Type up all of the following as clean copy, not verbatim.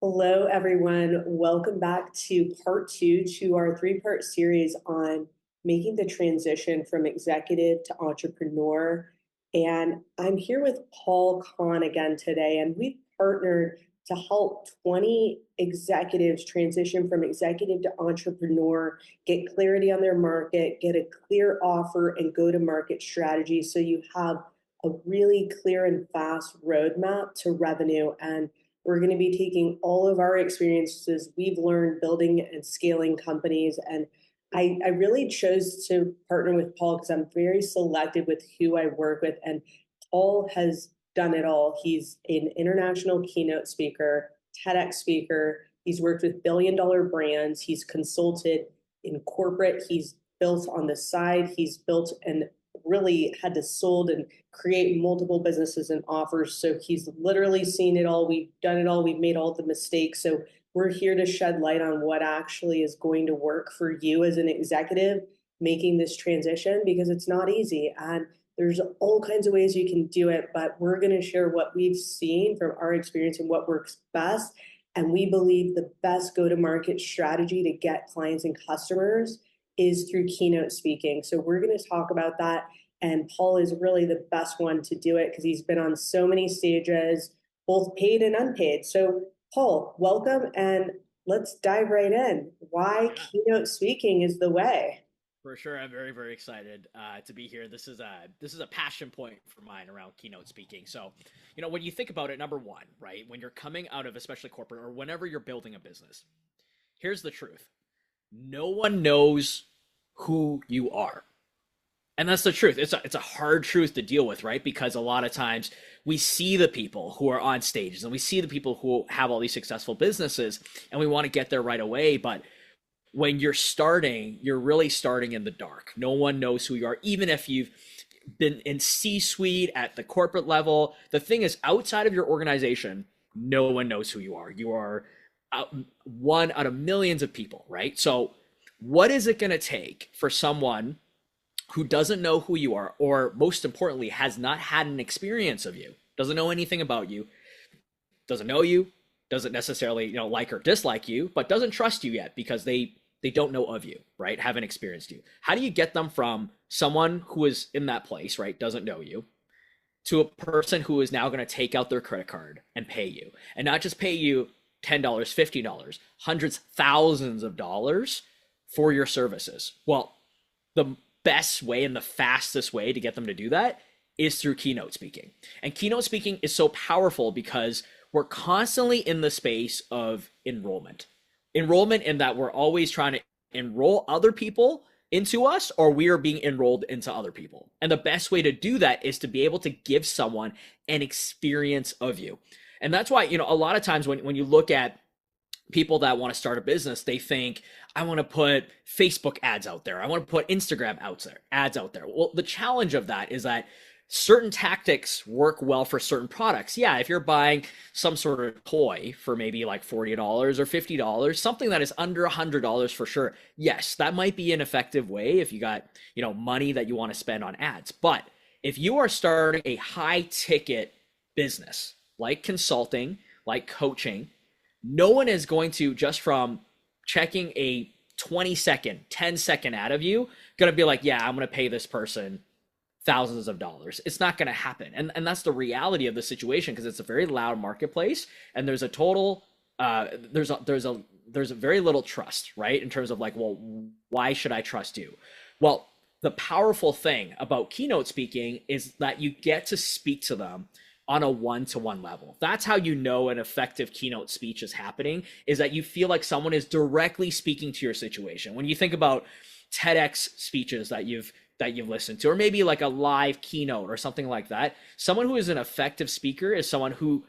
Hello, everyone. Welcome back to part two to our three-part series on making the transition from executive to entrepreneur. And I'm here with Paul Kahn again today, and we've partnered to help 20 executives transition from executive to entrepreneur, get clarity on their market, get a clear offer, and go-to-market strategy so you have a really clear and fast roadmap to revenue. And we're going to be taking all of our experiences we've learned building and scaling companies. And I really chose to partner with Paul because I'm very selective with who I work with. And Paul has done it all. He's an international keynote speaker, Tedx speaker. He's worked with billion-dollar brands. He's consulted in corporate. He's built on the side. He's built and really had to sold and create multiple businesses and offers. So he's literally seen it all. We've done it all. We've made all the mistakes. So we're here to shed light on what actually is going to work for you as an executive making this transition, because it's not easy. And there's all kinds of ways you can do it, but we're going to share what we've seen from our experience and what works best. And we believe the best go-to-market strategy to get clients and customers is through keynote speaking. So we're going to talk about that. And Paul is really the best one to do it because he's been on so many stages, both paid and unpaid. So, Paul, welcome, and let's dive right in. Why Yeah, keynote speaking is the way. for sure. I'm very, very excited to be here. This is a passion point for mine around keynote speaking. So, when you think about it, number one, right, when you're coming out of especially corporate or whenever you're building a business, here's the truth: no one knows who you are. And that's the truth. It's a hard truth to deal with, right? Because a lot of times we see the people who are on stages and we see the people who have all these successful businesses and we want to get there right away. But when you're starting, you're really starting in the dark. No one knows who you are, even if you've been in C-suite at the corporate level. The thing is, outside of your organization, no one knows who you are. You are one out of millions of people, right? So, what is it going to take for someone who doesn't know who you are, or most importantly, has not had an experience of you, doesn't know anything about you, doesn't know you, doesn't necessarily like or dislike you, but doesn't trust you yet because they don't know of you, right? Haven't experienced you. How do you get them from someone who is in that place, right, doesn't know you, to a person who is now going to take out their credit card and pay you, and not just pay you $10, $50, hundreds, thousands of dollars for your services? Well, the best way and the fastest way to get them to do that is through keynote speaking. And keynote speaking is so powerful because we're constantly in the space of enrollment. Enrollment in that we're always trying to enroll other people into us, or we are being enrolled into other people. And the best way to do that is to be able to give someone an experience of you. And that's why, a lot of times when you look at people that want to start a business, they think, I want to put Facebook ads out there. I want to put Instagram ads out there. Well, the challenge of that is that certain tactics work well for certain products. Yeah, if you're buying some sort of toy for maybe like $40 or $50, something that is under $100 for sure. Yes, that might be an effective way if you got, money that you want to spend on ads. But if you are starting a high ticket business like consulting, like coaching, no one is going to, just from checking a 20-second, 10-second ad of you, going to be like, yeah, I'm going to pay this person thousands of dollars. It's not going to happen. And that's the reality of the situation, because it's a very loud marketplace and there's a total there's a very little trust, right? In terms of like, well, why should I trust you? Well, the powerful thing about keynote speaking is that you get to speak to them on a one-to-one level. That's how you know an effective keynote speech is happening, is that you feel like someone is directly speaking to your situation. When you think about TEDx speeches that you've listened to, or maybe like a live keynote or something like that, someone who is an effective speaker is someone who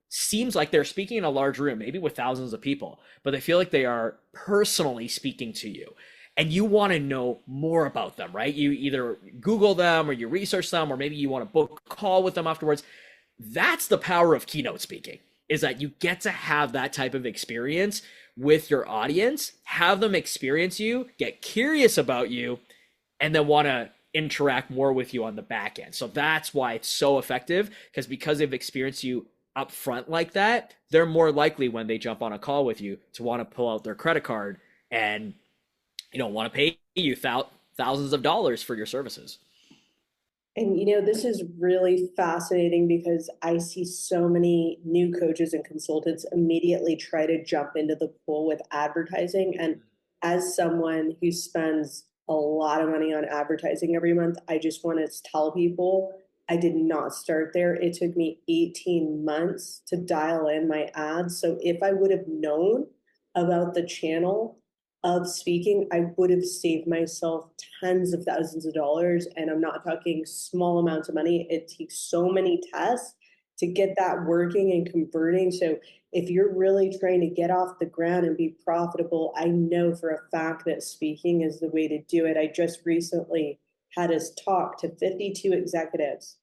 seems like they're speaking in a large room, maybe with thousands of people, but they feel like they are personally speaking to you. And you want to know more about them, right? You either Google them or you research them, or maybe you want to book a call with them afterwards. That's the power of keynote speaking, is that you get to have that type of experience with your audience, have them experience you, get curious about you, and then want to interact more with you on the back end. So that's why it's so effective, because they've experienced you upfront like that, they're more likely when they jump on a call with you to want to pull out their credit card and want to pay you thousands of dollars for your services. And this is really fascinating because I see so many new coaches and consultants immediately try to jump into the pool with advertising. And as someone who spends a lot of money on advertising every month, I just want to tell people I did not start there. It took me 18 months to dial in my ads. So if I would have known about the channel of speaking, I would have saved myself tens of thousands of dollars. And I'm not talking small amounts of money. It takes so many tests to get that working and converting. So if you're really trying to get off the ground and be profitable, I know for a fact that speaking is the way to do it. I just recently had us talk to 52 executives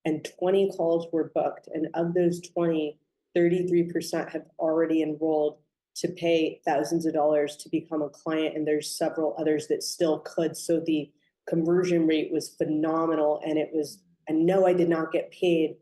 and 20 calls were booked. And of those 20, 33% have already enrolled to pay thousands of dollars to become a client. And there's several others that still could. So the conversion rate was phenomenal. And I know I did not get paid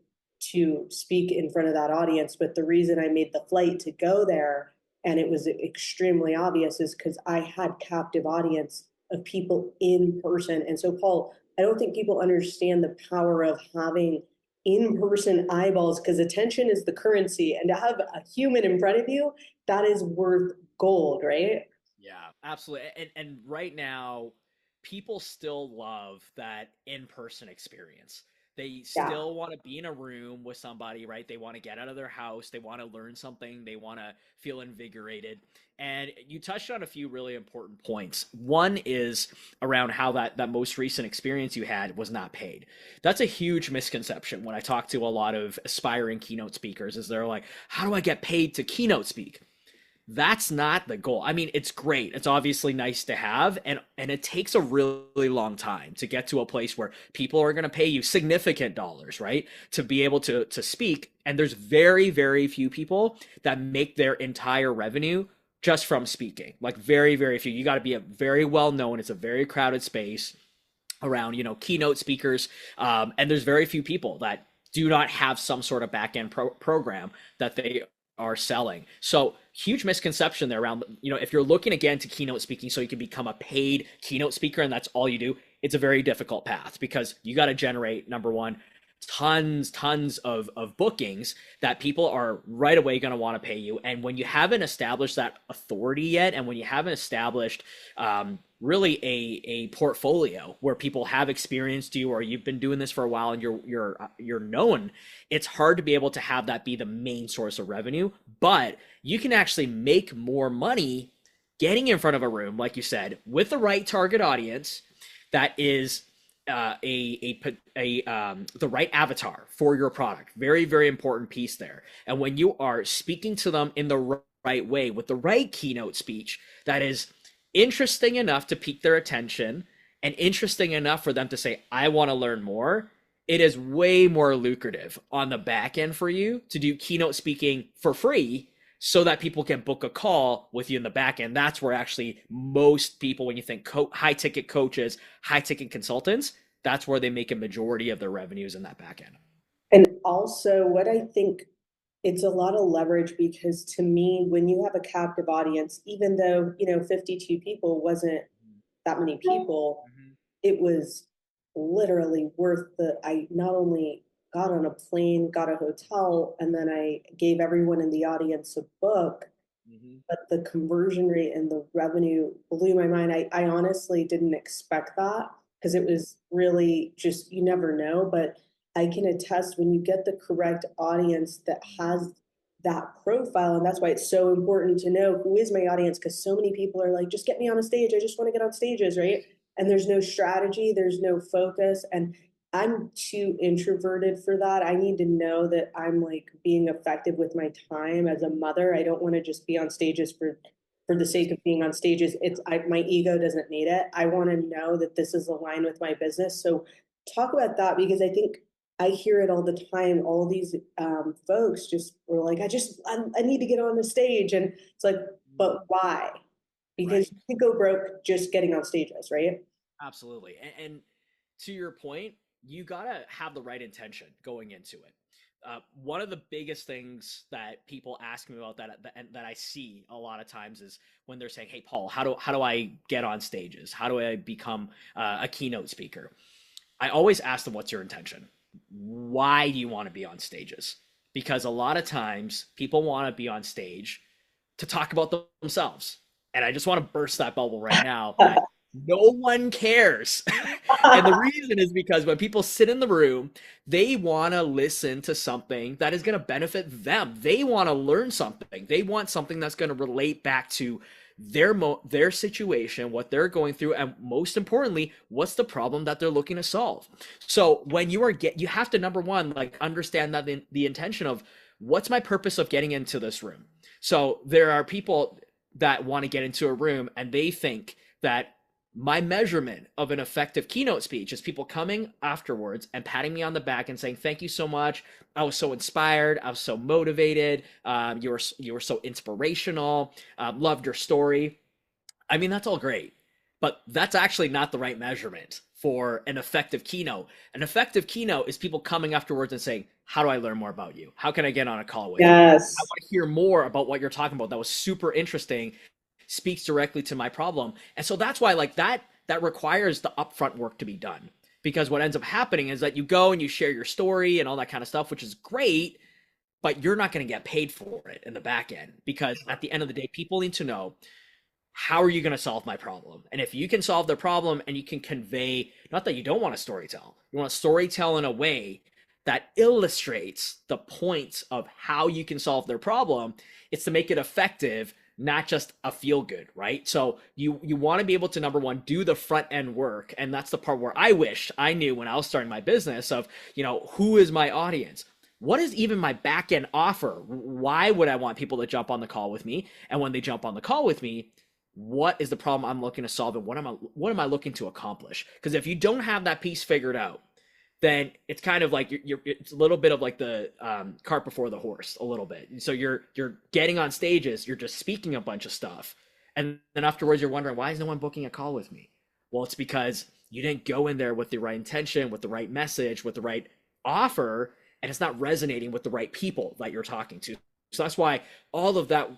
to speak in front of that audience, but the reason I made the flight to go there and it was extremely obvious is because I had captive audience of people in person. And so, Paul, I don't think people understand the power of having in-person eyeballs because attention is the currency, and to have a human in front of you, that is worth gold, right? Yeah, absolutely. And right now, people still love that in-person experience. They Yeah. still want to be in a room with somebody, right? They want to get out of their house, they want to learn something, they want to feel invigorated. And you touched on a few really important points. One is around how that most recent experience you had was not paid. That's a huge misconception when I talk to a lot of aspiring keynote speakers is they're like, "How do I get paid to keynote speak?" That's not the goal. I mean, it's great. It's obviously nice to have, and it takes a really long time to get to a place where people are going to pay you significant dollars, right? To be able to speak. And there's very few people that make their entire revenue just from speaking. Like very few. You got to be a very well known. It's a very crowded space around, keynote speakers. And there's very few people that do not have some sort of back end program that they are selling. So huge misconception there around, if you're looking again to keynote speaking so you can become a paid keynote speaker and that's all you do, it's a very difficult path because you got to generate, number one, tons of bookings that people are right away going to want to pay you. And when you haven't established that authority yet, and when you haven't established really a portfolio where people have experienced you or you've been doing this for a while and you're known, it's hard to be able to have that be the main source of revenue. But you can actually make more money getting in front of a room, like you said, with the right target audience that is the right avatar for your product. Very important piece there. And when you are speaking to them in the right way with the right keynote speech that is interesting enough to pique their attention and interesting enough for them to say, I want to learn more, it is way more lucrative on the back end for you to do keynote speaking for free so that people can book a call with you in the back end. That's where actually most people, when you think high ticket coaches, high ticket consultants, that's where they make a majority of their revenues in that back end. And also, what I think it's a lot of leverage because to me, when you have a captive audience, even though, 52 people wasn't that many people, Mm-hmm. it was literally worth I not only got on a plane, got a hotel, and then I gave everyone in the audience a book, Mm-hmm. but the conversion rate and the revenue blew my mind. I honestly didn't expect that because it was really just, you never know. But I can attest when you get the correct audience that has that profile, and that's why it's so important to know who is my audience because so many people are like, just get me on a stage. I just want to get on stages, right? And there's no strategy, there's no focus. And I'm too introverted for that. I need to know that I'm like being effective with my time as a mother. I don't want to just be on stages for the sake of being on stages. My ego doesn't need it. I want to know that this is aligned with my business. So talk about that because I think I hear it all the time. All these folks just were like, I need to get on the stage, and it's like, but why? Because Right. you could go broke just getting on stages, right? Absolutely. And to your point, you got to have the right intention going into it. one of the biggest things that people ask me about that I see a lot of times is when they're saying, "Hey, Paul, how do I get on stages? How do I become a keynote speaker?" I always ask them, "What's your intention? Why do you want to be on stages?" Because a lot of times people want to be on stage to talk about themselves, and I just want to burst that bubble right now that no one cares. And the reason is because when people sit in the room, they want to listen to something that is going to benefit them. They want to learn something. They want something that's going to relate back to their situation, what they're going through, and most importantly, what's the problem that they're looking to solve. So when you have to, number one, like understand that the intention of what's my purpose of getting into this room. So there are people that want to get into a room and they think that my measurement of an effective keynote speech is people coming afterwards and patting me on the back and saying, "Thank you so much. I was so inspired. I was so motivated. You were so inspirational. Loved your story." I mean, that's all great, but that's actually not the right measurement for an effective keynote. An effective keynote is people coming afterwards and saying, "How do I learn more about you? How can I get on a call with you? I Yes. want to hear more about what you're talking about. That was super interesting, speaks directly to my problem." And so that's why like that requires the upfront work to be done. Because what ends up happening is that you go and you share your story and all that kind of stuff, which is great, but you're not going to get paid for it in the back end. Because at the end of the day, people need to know, how are you going to solve my problem? And if you can solve their problem and you can convey, not that you don't want to storytell, you want to storytell in a way that illustrates the points of how you can solve their problem, it's to make it effective, not just a feel good, right? So you want to be able to, number one, do the front end work. And that's the part where I wish I knew when I was starting my business of, who is my audience? What is even my back end offer? Why would I want people to jump on the call with me? And when they jump on the call with me, what is the problem I'm looking to solve, and what am I looking to accomplish? Because if you don't have that piece figured out, then it's kind of like it's a little bit of like the cart before the horse, a little bit. And so you're getting on stages, you're just speaking a bunch of stuff, and then afterwards you're wondering, why is no one booking a call with me? Well, it's because you didn't go in there with the right intention, with the right message, with the right offer, and it's not resonating with the right people that you're talking to. So that's why all of that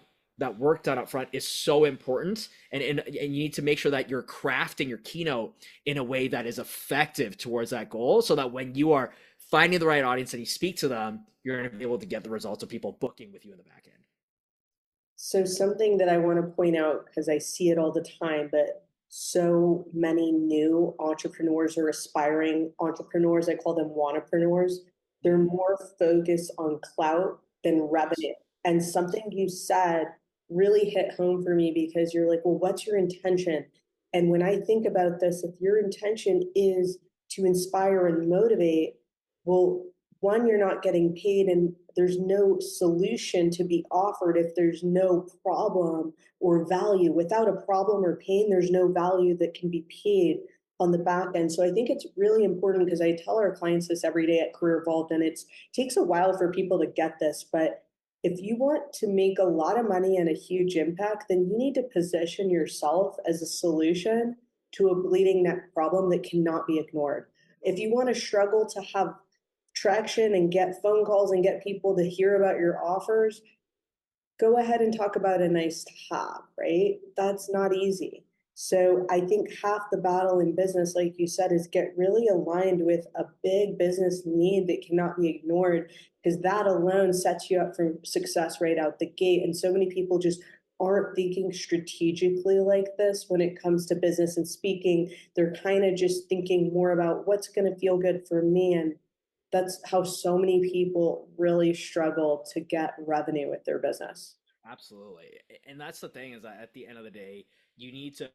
work done up front is so important, and you need to make sure that you're crafting your keynote in a way that is effective towards that goal, so that when you are finding the right audience and you speak to them, you're going to be able to get the results of people booking with you in the back end. So something that I want to point out, because I see it all the time, but so many new entrepreneurs or aspiring entrepreneurs, I call them wannapreneurs, they're more focused on clout than Yes. revenue. And something you said really hit home for me, because you're like, well, what's your intention? And when I think about this, if your intention is to inspire and motivate, well, one, you're not getting paid, and there's no solution to be offered if there's no problem or value. Without a problem or pain, there's no value that can be paid on the back end. So I think it's really important, because I tell our clients this every day at Career Vault, and it takes a while for people to get this, but if you want to make a lot of money and a huge impact, then you need to position yourself as a solution to a bleeding neck problem that cannot be ignored. If you want to struggle to have traction and get phone calls and get people to hear about your offers, go ahead and talk about a nice to have, right? That's not easy. So I think half the battle in business, like you said, is get really aligned with a big business need that cannot be ignored, because that alone sets you up for success right out the gate. And so many people just aren't thinking strategically like this when it comes to business and speaking. They're kind of just thinking more about what's going to feel good for me. And that's how so many people really struggle to get revenue with their business. Absolutely. And that's the thing, is that at the end of the day, you need to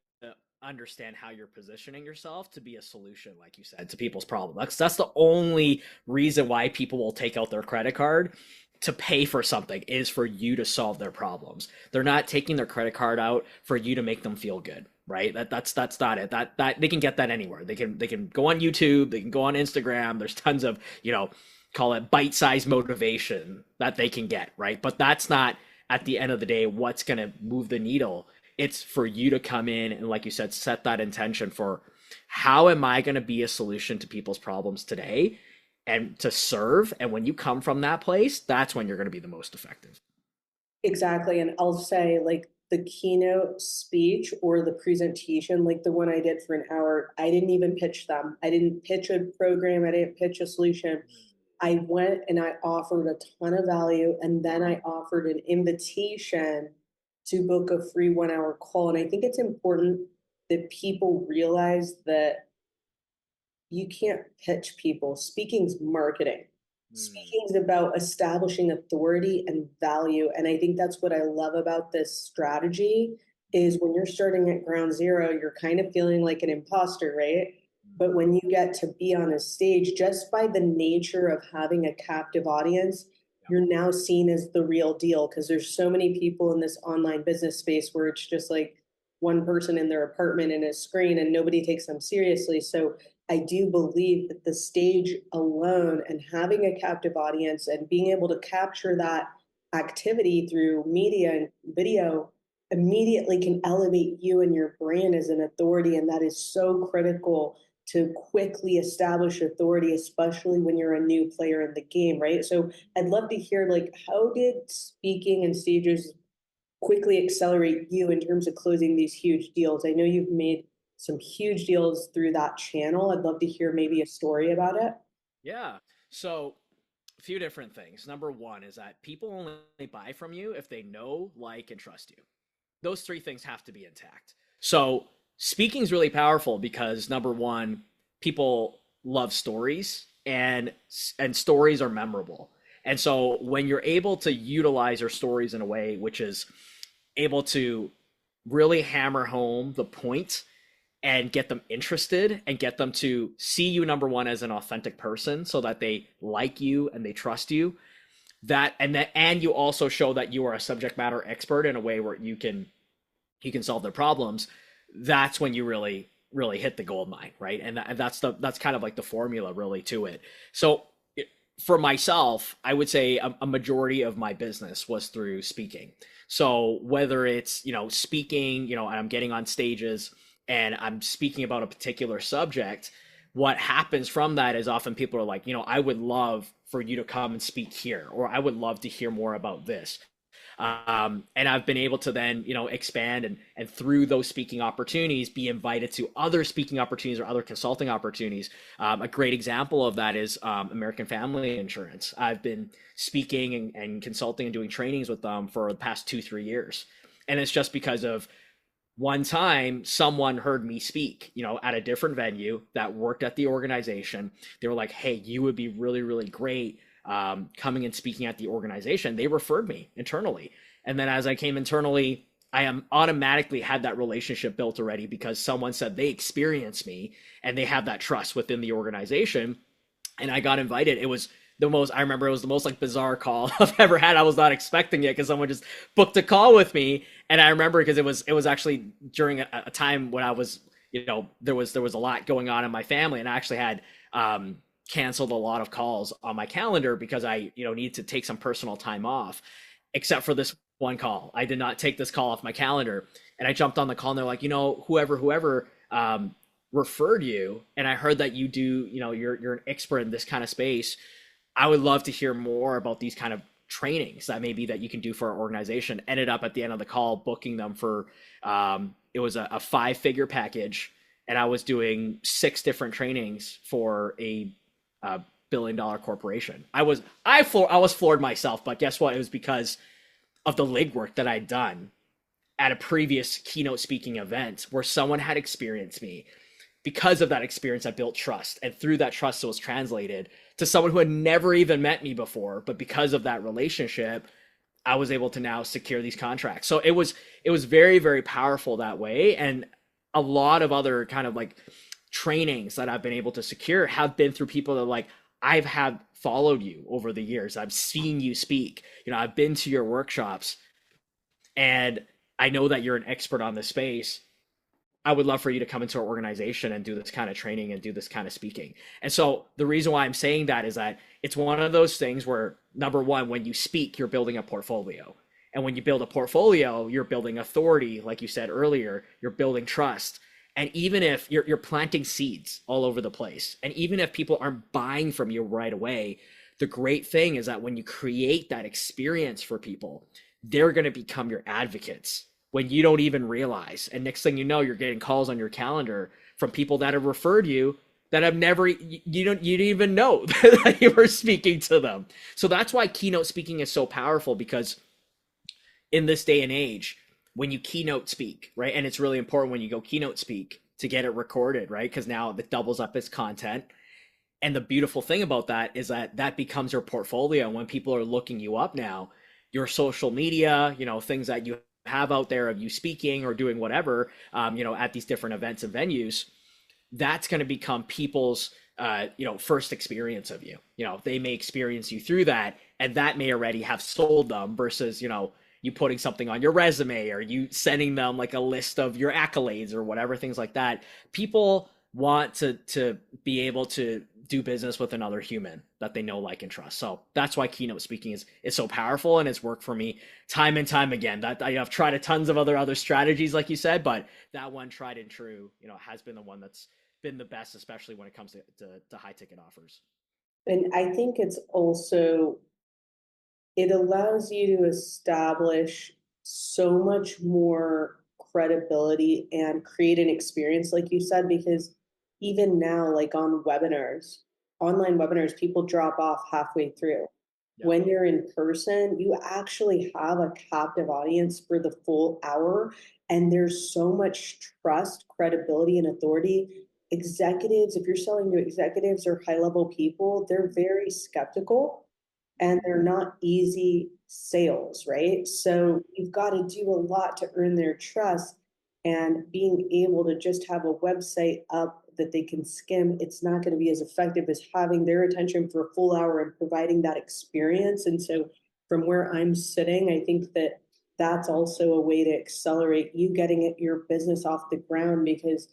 understand how you're positioning yourself to be a solution, like you said, to people's problem. That's the only reason why people will take out their credit card to pay for something, is for you to solve their problems. They're not taking their credit card out for you to make them feel good, right? That's not it. That they can get that anywhere. They can go on YouTube, they can go on Instagram. There's tons of, call it bite-sized motivation that they can get, right? But that's not, at the end of the day, what's going to move the needle. It's for you to come in and, like you said, set that intention for, how am I going to be a solution to people's problems today? and to serve. And when you come from that place, that's when you're going to be the most effective. Exactly. And I'll say, like, the keynote speech or the presentation, like the one I did for an hour, I didn't even pitch them. I didn't pitch a program, I didn't pitch a solution. I went and I offered a ton of value, and then I offered an invitation to book a free 1 hour call. And I think it's important that people realize that you can't pitch people. Speaking's marketing. Mm, Speaking is about establishing authority and value. And I think that's what I love about this strategy is when you're starting at ground zero, you're kind of feeling like an imposter, right? But when you get to be on a stage, just by the nature of having a captive audience, you're now seen as the real deal because there's so many people in this online business space where it's just like one person in their apartment and a screen and nobody takes them seriously. So I do believe that the stage alone and having a captive audience and being able to capture that activity through media and video immediately can elevate you and your brand as an authority. And that is so critical to quickly establish authority, especially when you're a new player in the game, right? So I'd love to hear, like, how did speaking and stages quickly accelerate you in terms of closing these huge deals? I know you've made some huge deals through that channel. I'd love to hear maybe a story about it. yeah. So a few different things. Number one is that people only buy from you if they know, like, and trust you. Those three things have to be intact. So speaking is really powerful because number one, people love stories and stories are memorable. And so when you're able to utilize your stories in a way which is able to really hammer home the point and get them interested and get them to see you number one as an authentic person so that they like you and they trust you, and you also show that you are a subject matter expert in a way where you can solve their problems. That's when you really hit the gold mine, right? And that's kind of like the formula really to it. So for myself, I would say a majority of my business was through speaking. So whether it's, speaking, and I'm getting on stages and I'm speaking about a particular subject, what happens from that is often people are like, I would love for you to come and speak here, or I would love to hear more about this. And I've been able to then, expand and through those speaking opportunities, be invited to other speaking opportunities or other consulting opportunities. A great example of that is American Family Insurance. I've been speaking and consulting and doing trainings with them for the past 2-3 years. And it's just because of one time someone heard me speak, at a different venue that worked at the organization. They were like, hey, you would be really, really great coming and speaking at the organization. They referred me internally. And then as I came internally, I am automatically had that relationship built already because someone said they experienced me and they have that trust within the organization. And I got invited. I remember it was the most like bizarre call I've ever had. I was not expecting it because someone just booked a call with me. And I remember because it was actually during a time when I was, there was a lot going on in my family, and I actually had canceled a lot of calls on my calendar because I, needed to take some personal time off, except for this one call. I did not take this call off my calendar, and I jumped on the call and they're like, whoever referred you, and I heard that you do, you're an expert in this kind of space. I would love to hear more about these kind of trainings that maybe that you can do for our organization. Ended up at the end of the call booking them for it was a 5-figure package, and I was doing 6 different trainings for a billion-dollar corporation. I was floored myself, but guess what? It was because of the legwork that I'd done at a previous keynote speaking event where someone had experienced me. Because of that experience, I built trust, and through that trust, it was translated to someone who had never even met me before. But because of that relationship, I was able to now secure these contracts. So it was very, very powerful that way. And a lot of other kind of like trainings that I've been able to secure have been through people that are like, I've had followed you over the years. I've seen you speak. I've been to your workshops, and I know that you're an expert on this space. I would love for you to come into our organization and do this kind of training and do this kind of speaking. And so the reason why I'm saying that is that it's one of those things where, number one, when you speak, you're building a portfolio. And when you build a portfolio, you're building authority, like you said earlier, you're building trust. And even if you're planting seeds all over the place, and even if people aren't buying from you right away, the great thing is that when you create that experience for people, they're going to become your advocates when you don't even realize. And next thing you know, you're getting calls on your calendar from people that have referred you that have never you didn't even know that you were speaking to them. So that's why keynote speaking is so powerful, because in this day and age, when you keynote speak, right? And it's really important when you go keynote speak to get it recorded, right? Because now it doubles up as content. And the beautiful thing about that is that that becomes your portfolio. When people are looking you up now, your social media, things that you have out there of you speaking or doing whatever, at these different events and venues, that's going to become people's first experience of you. They may experience you through that, and that may already have sold them versus you putting something on your resume or you sending them like a list of your accolades or whatever, things like that. People want to be able to do business with another human that they know, like, and trust. So that's why keynote speaking is so powerful, and it's worked for me time and time again. That I've tried a tons of other strategies, like you said, but that one, tried and true, has been the one that's been the best, especially when it comes to high ticket offers. And I think it's also, it allows you to establish so much more credibility and create an experience, like you said, because even now, like on webinars, online webinars, people drop off halfway through. Yep. When you're in person, you actually have a captive audience for the full hour, and there's so much trust, credibility, and authority. Executives, if you're selling to executives or high level people, they're very skeptical and they're not easy sales, right? So you've got to do a lot to earn their trust. And being able to just have a website up that they can skim, it's not going to be as effective as having their attention for a full hour and providing that experience. And so, from where I'm sitting, I think that that's also a way to accelerate you getting your business off the ground, because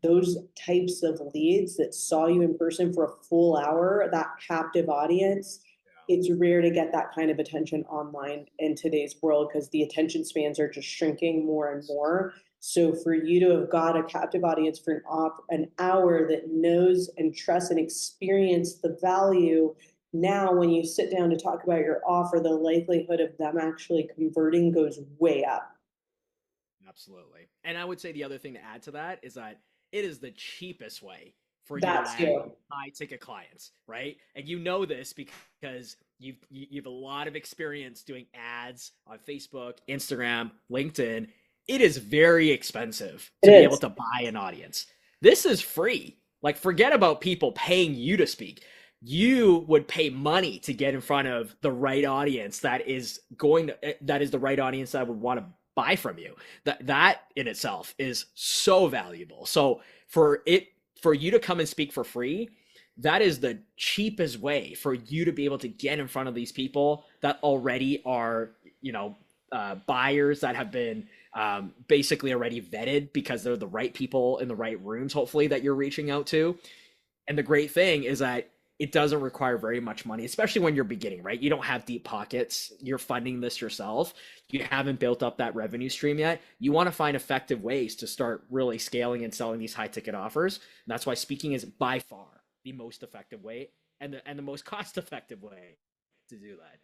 those types of leads that saw you in person for a full hour, that captive audience, it's rare to get that kind of attention online in today's world, because the attention spans are just shrinking more and more. So for you to have got a captive audience for an hour that knows and trusts and experience the value, now when you sit down to talk about your offer, the likelihood of them actually converting goes way up. Absolutely. And I would say the other thing to add to that is that it is the cheapest way for you to That's land you. high ticket clients, right? And you know this because you've a lot of experience doing ads on Facebook, Instagram, LinkedIn. It is very expensive It to be able is. to buy an audience. This is free. Like, forget about people paying you to speak. You would pay money to get in front of the right audience that is the right audience that would want to buy from you. That in itself is so valuable. So for you to come and speak for free, that is the cheapest way for you to be able to get in front of these people that already are, buyers that have been basically already vetted because they're the right people in the right rooms, hopefully, that you're reaching out to. And the great thing is that it doesn't require very much money, especially when you're beginning, right? You don't have deep pockets. You're funding this yourself. You haven't built up that revenue stream yet. You want to find effective ways to start really scaling and selling these high ticket offers. And that's why speaking is by far the most effective way and the most cost effective way to do that.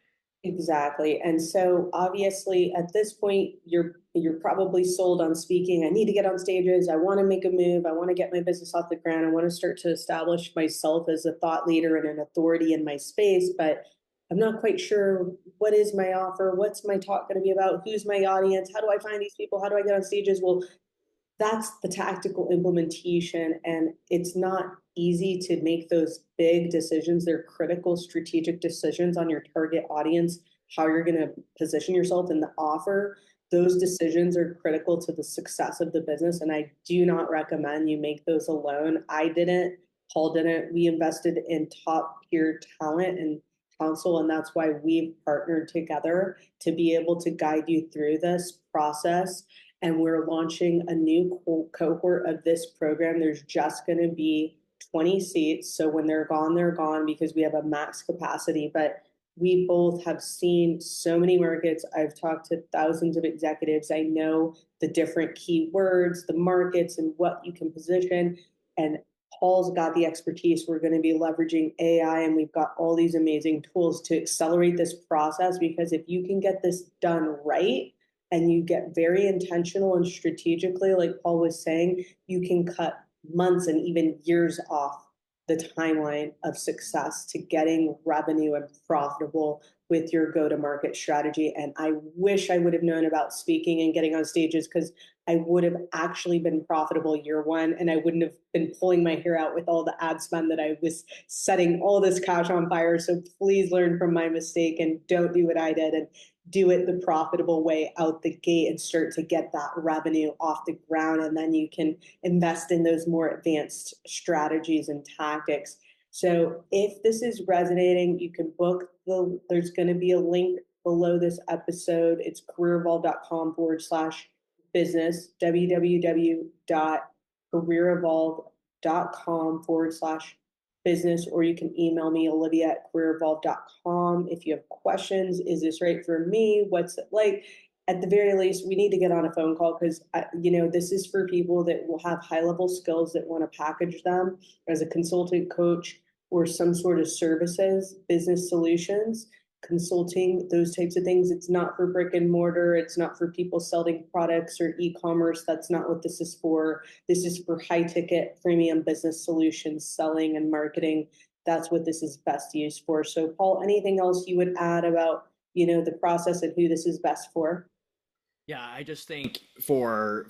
Exactly. And so obviously at this point you're probably sold on speaking. I need to get on stages. I want to make a move. I want to get my business off the ground. I want to start to establish myself as a thought leader and an authority in my space, but I'm not quite sure what is my offer, what's my talk going to be about, who's my audience, how do I find these people, how do I get on stages? Well, that's the tactical implementation, and it's not easy to make those big decisions. They're critical strategic decisions on your target audience, how you're going to position yourself in the offer. Those decisions are critical to the success of the business, and I do not recommend you make those alone. I didn't, Paul didn't. We invested in top tier talent and counsel, and that's why we've partnered together to be able to guide you through this process. And we're launching a new cohort of this program. There's just going to be 20 seats. So when they're gone, because we have a max capacity. But we both have seen so many markets. I've talked to thousands of executives. I know the different keywords, the markets, and what you can position. And Paul's got the expertise. We're going to be leveraging AI, and we've got all these amazing tools to accelerate this process, because if you can get this done right and you get very intentional and strategically, like Paul was saying, you can cut months and even years off the timeline of success to getting revenue and profitable with your go-to-market strategy. And I wish I would have known about speaking and getting on stages, because I would have actually been profitable year one, and I wouldn't have been pulling my hair out with all the ad spend that I was setting all this cash on fire. So please learn from my mistake and don't do what I did, and do it the profitable way out the gate and start to get that revenue off the ground. And then you can invest in those more advanced strategies and tactics. So if this is resonating, you can book there's going to be a link below this episode. It's careerevolve.com/business, www.careerevolve.com/business, or you can email me, olivia@careerevolve.com. If you have questions, is this right for me? What's it like? At the very least, we need to get on a phone call, because this is for people that will have high level skills that want to package them as a consultant, coach, or some sort of services, business solutions, consulting, those types of things. It's not for brick and mortar. It's not for people selling products or e-commerce. That's not what this is for. This is for high ticket premium business solutions, selling and marketing. That's what this is best used for. So Paul, anything else you would add about, the process and who this is best for? Yeah, I just think for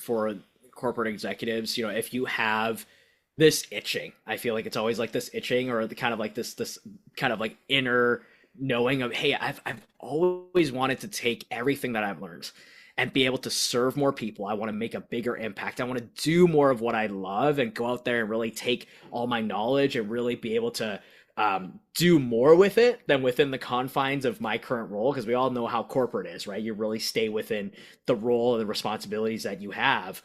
corporate executives, if you have this itching, I feel like it's always like this itching, or the kind of like this kind of like inner knowing of, hey, I've always wanted to take everything that I've learned and be able to serve more people. I want to make a bigger impact. I want to do more of what I love and go out there and really take all my knowledge and really be able to do more with it than within the confines of my current role, because we all know how corporate is, right? You really stay within the role and the responsibilities that you have.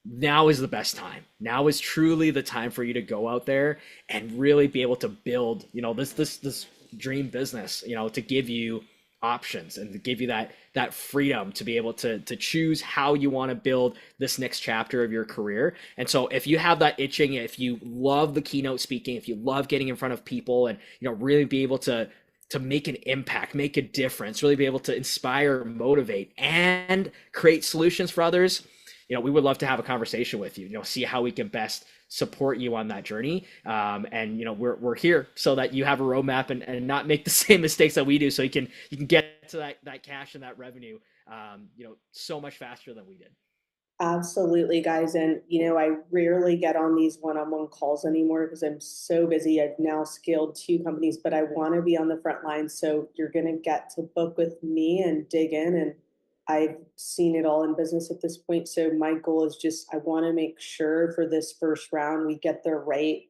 Now is the best time. Now is truly the time for you to go out there and really be able to build, this dream business, to give you options and to give you that freedom to be able to choose how you want to build this next chapter of your career. And so if you have that itching, if you love the keynote speaking, if you love getting in front of people and really be able to make an impact, make a difference, really be able to inspire, motivate, and create solutions for others, we would love to have a conversation with you, see how we can best support you on that journey. And we're here so that you have a roadmap and not make the same mistakes that we do, so you can get to that cash and that revenue so much faster than we did. Absolutely, guys. And, I rarely get on these one-on-one calls anymore because I'm so busy. I've now scaled 2 companies, but I want to be on the front line. So you're going to get to book with me and dig in. And I've seen it all in business at this point. So my goal is just, I want to make sure for this first round, we get the right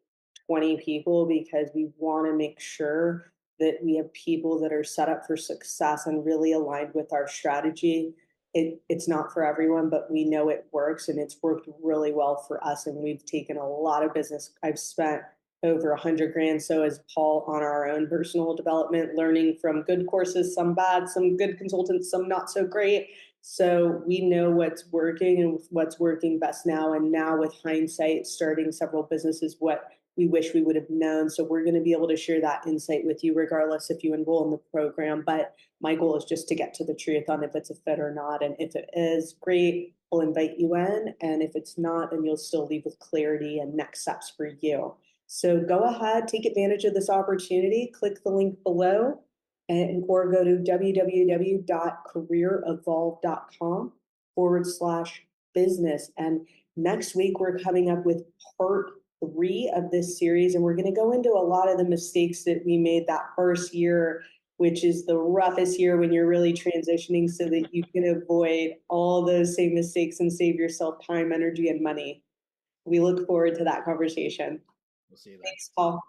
20 people, because we want to make sure that we have people that are set up for success and really aligned with our strategy. It's not for everyone, but we know it works, and it's worked really well for us. And we've taken a lot of business. I've spent over 100 grand. So as Paul, on our own personal development, learning from good courses, some bad, some good consultants, some not so great. So we know what's working and what's working best now. And now with hindsight, starting several businesses, what we wish we would have known. So we're going to be able to share that insight with you, regardless if you enroll in the program. But my goal is just to get to the truth on if it's a fit or not. And if it is, great, we'll invite you in. And if it's not, then you'll still leave with clarity and next steps for you. So go ahead, take advantage of this opportunity, click the link below, or go to www.careerevolve.com/business. And next week, we're coming up with part 3 of this series, and we're going to go into a lot of the mistakes that we made that first year, which is the roughest year when you're really transitioning, so that you can avoid all those same mistakes and save yourself time, energy, and money. We look forward to that conversation. We'll see you then. Thanks, Paul.